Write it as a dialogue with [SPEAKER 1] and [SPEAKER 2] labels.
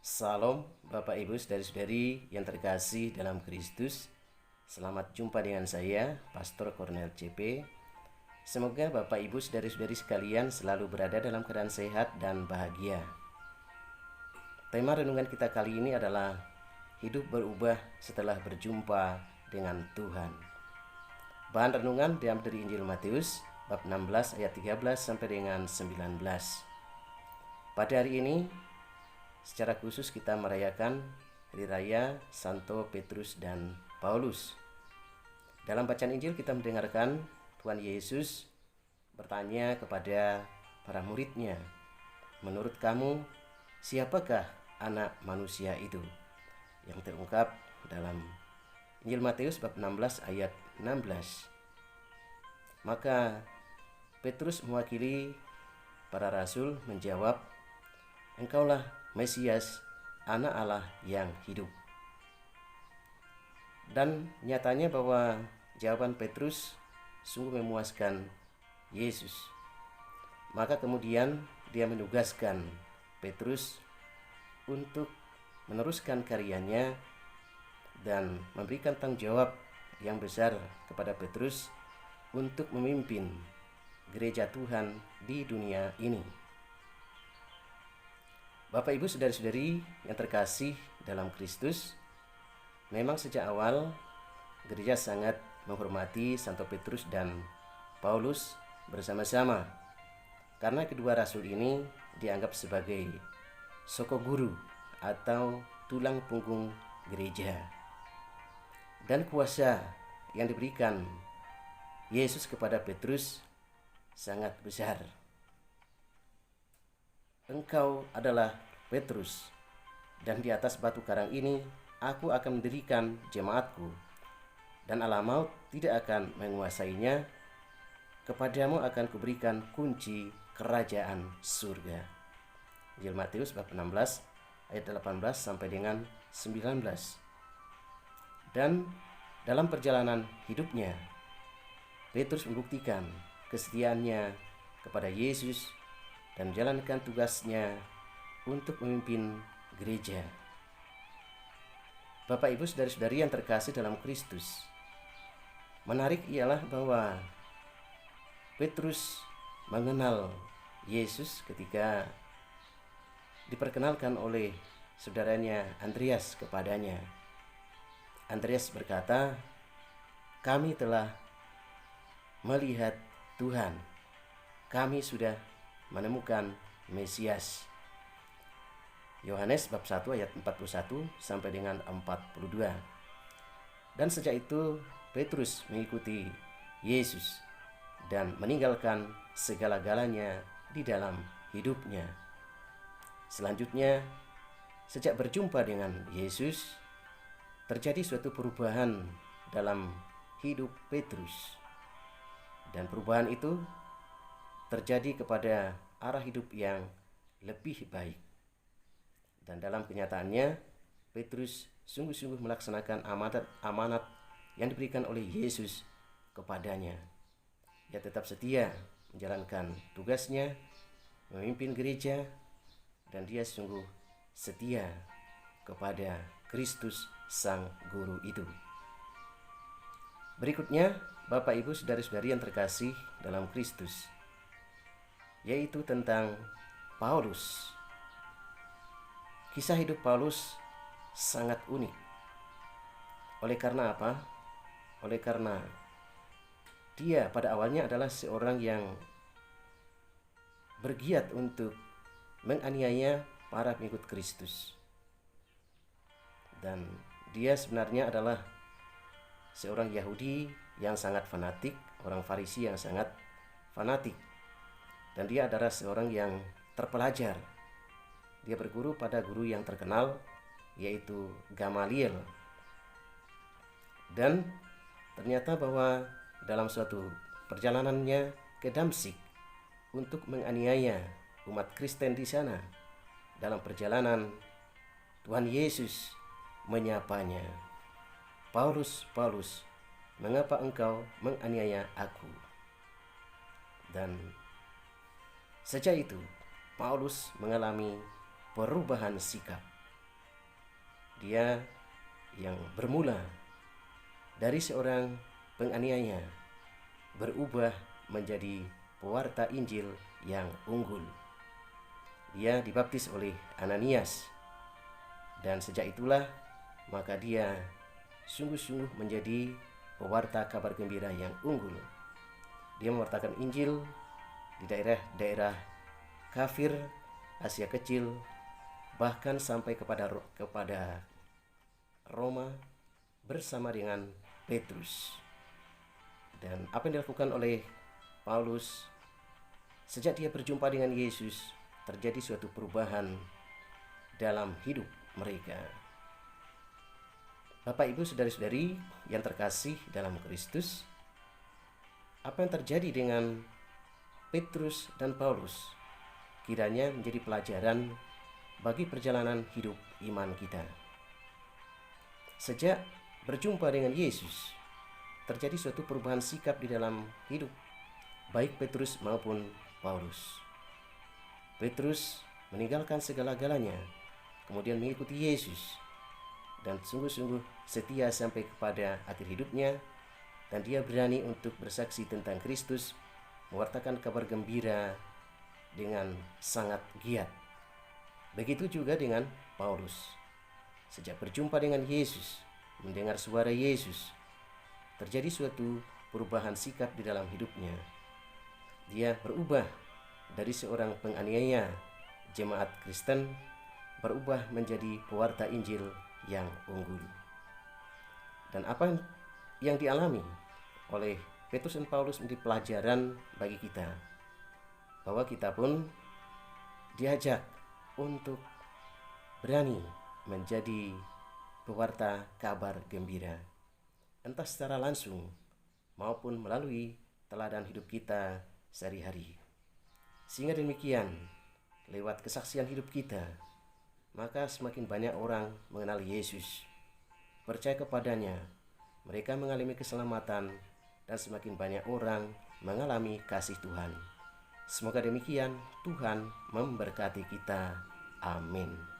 [SPEAKER 1] Salam Bapak Ibu Saudari-saudari yang terkasih dalam Kristus. Selamat jumpa dengan saya, Pastor Cornel CP. Semoga Bapak Ibu Saudari-saudari sekalian selalu berada dalam keadaan sehat dan bahagia. Tema renungan kita kali ini adalah hidup berubah setelah berjumpa dengan Tuhan. Bahan renungan diambil dari Injil Matius bab 16 ayat 13 sampai dengan 19. Pada hari ini secara khusus kita merayakan Hari Raya Santo Petrus dan Paulus. Dalam bacaan Injil kita mendengarkan Tuhan Yesus bertanya kepada para muridnya, "Menurut kamu, siapakah anak manusia itu?" Yang terungkap dalam Injil Matius bab 16 ayat 16. Maka Petrus mewakili para rasul menjawab, "Engkaulah Mesias, anak Allah yang hidup." Dan nyatanya bahwa jawaban Petrus sungguh memuaskan Yesus. Maka kemudian dia menugaskan Petrus untuk meneruskan karyanya dan memberikan tanggung jawab yang besar kepada Petrus untuk memimpin gereja Tuhan di dunia ini. Bapak Ibu Saudari-saudari yang terkasih dalam Kristus, memang sejak awal gereja sangat menghormati Santo Petrus dan Paulus bersama-sama, karena kedua rasul ini dianggap sebagai soko guru atau tulang punggung gereja. Dan kuasa yang diberikan Yesus kepada Petrus sangat besar. "Engkau adalah Petrus, dan di atas batu karang ini aku akan mendirikan jemaatku, dan alam maut tidak akan menguasainya. Kepadamu akan kuberikan kunci kerajaan surga." Injil Matius bab 16 ayat 18 sampai dengan 19. Dan dalam perjalanan hidupnya, Petrus membuktikan kesetiaannya kepada Yesus dan menjalankan tugasnya untuk memimpin gereja. Bapak Ibu Saudari-saudari yang terkasih dalam Kristus, menarik ialah bahwa Petrus mengenal Yesus ketika diperkenalkan oleh saudaranya Andreas kepadanya. Andreas berkata, "Kami telah melihat Tuhan. Kami sudah menemukan Mesias." Yohanes bab 1 ayat 41 sampai dengan 42. Dan sejak itu Petrus mengikuti Yesus dan meninggalkan segala-galanya di dalam hidupnya. Selanjutnya, sejak berjumpa dengan Yesus, terjadi suatu perubahan dalam hidup Petrus. Dan perubahan itu terjadi kepada arah hidup yang lebih baik. Dan dalam kenyataannya, Petrus sungguh-sungguh melaksanakan amanat yang diberikan oleh Yesus kepadanya. Ia tetap setia menjalankan tugasnya, memimpin gereja, dan dia sungguh setia kepada Kristus Sang Guru itu. Berikutnya, Bapak Ibu Saudari-saudari yang terkasih dalam Kristus, yaitu tentang Paulus. Kisah hidup Paulus sangat unik. Oleh karena apa? Oleh karena dia pada awalnya adalah seorang yang bergiat untuk menganiaya para pengikut Kristus. Dan dia sebenarnya adalah seorang Yahudi yang sangat fanatik, orang Farisi yang sangat fanatik. Dan dia adalah seorang yang terpelajar. Dia berguru pada guru yang terkenal, yaitu Gamaliel. Dan ternyata bahwa dalam suatu perjalanannya ke Damsyik untuk menganiaya umat Kristen di sana, dalam perjalanan Tuhan Yesus menyapanya, "Paulus, Paulus, mengapa engkau menganiaya aku?" Dan sejak itu Paulus mengalami perubahan sikap. Dia yang bermula dari seorang penganiaya berubah menjadi pewarta Injil yang unggul. Dia dibaptis oleh Ananias, dan sejak itulah maka dia sungguh-sungguh menjadi pewarta kabar gembira yang unggul. Dia mewartakan Injil di daerah-daerah kafir Asia Kecil, bahkan sampai kepada Roma bersama dengan Petrus. Dan apa yang dilakukan oleh Paulus sejak dia berjumpa dengan Yesus, terjadi suatu perubahan dalam hidup mereka. Bapak, Ibu, saudara-saudari yang terkasih dalam Kristus, apa yang terjadi dengan Petrus dan Paulus kiranya menjadi pelajaran bagi perjalanan hidup iman kita. Sejak berjumpa dengan Yesus, terjadi suatu perubahan sikap di dalam hidup baik Petrus maupun Paulus. Petrus meninggalkan segala-galanya, kemudian mengikuti Yesus, dan sungguh-sungguh setia sampai kepada akhir hidupnya, dan dia berani untuk bersaksi tentang Kristus, mewartakan kabar gembira dengan sangat giat. Begitu juga dengan Paulus. Sejak berjumpa dengan Yesus, mendengar suara Yesus, terjadi suatu perubahan sikap di dalam hidupnya. Dia berubah dari seorang penganiaya jemaat Kristen, berubah menjadi pewarta Injil yang unggul. Dan apa yang dialami oleh Petrus dan Paulus menjadi pelajaran bagi kita, bahwa kita pun diajak untuk berani menjadi pewarta kabar gembira, entah secara langsung maupun melalui teladan hidup kita sehari-hari. Sehingga demikian, lewat kesaksian hidup kita, maka semakin banyak orang mengenal Yesus, percaya kepadanya, mereka mengalami keselamatan, dan semakin banyak orang mengalami kasih Tuhan. Semoga demikian, Tuhan memberkati kita. Amin.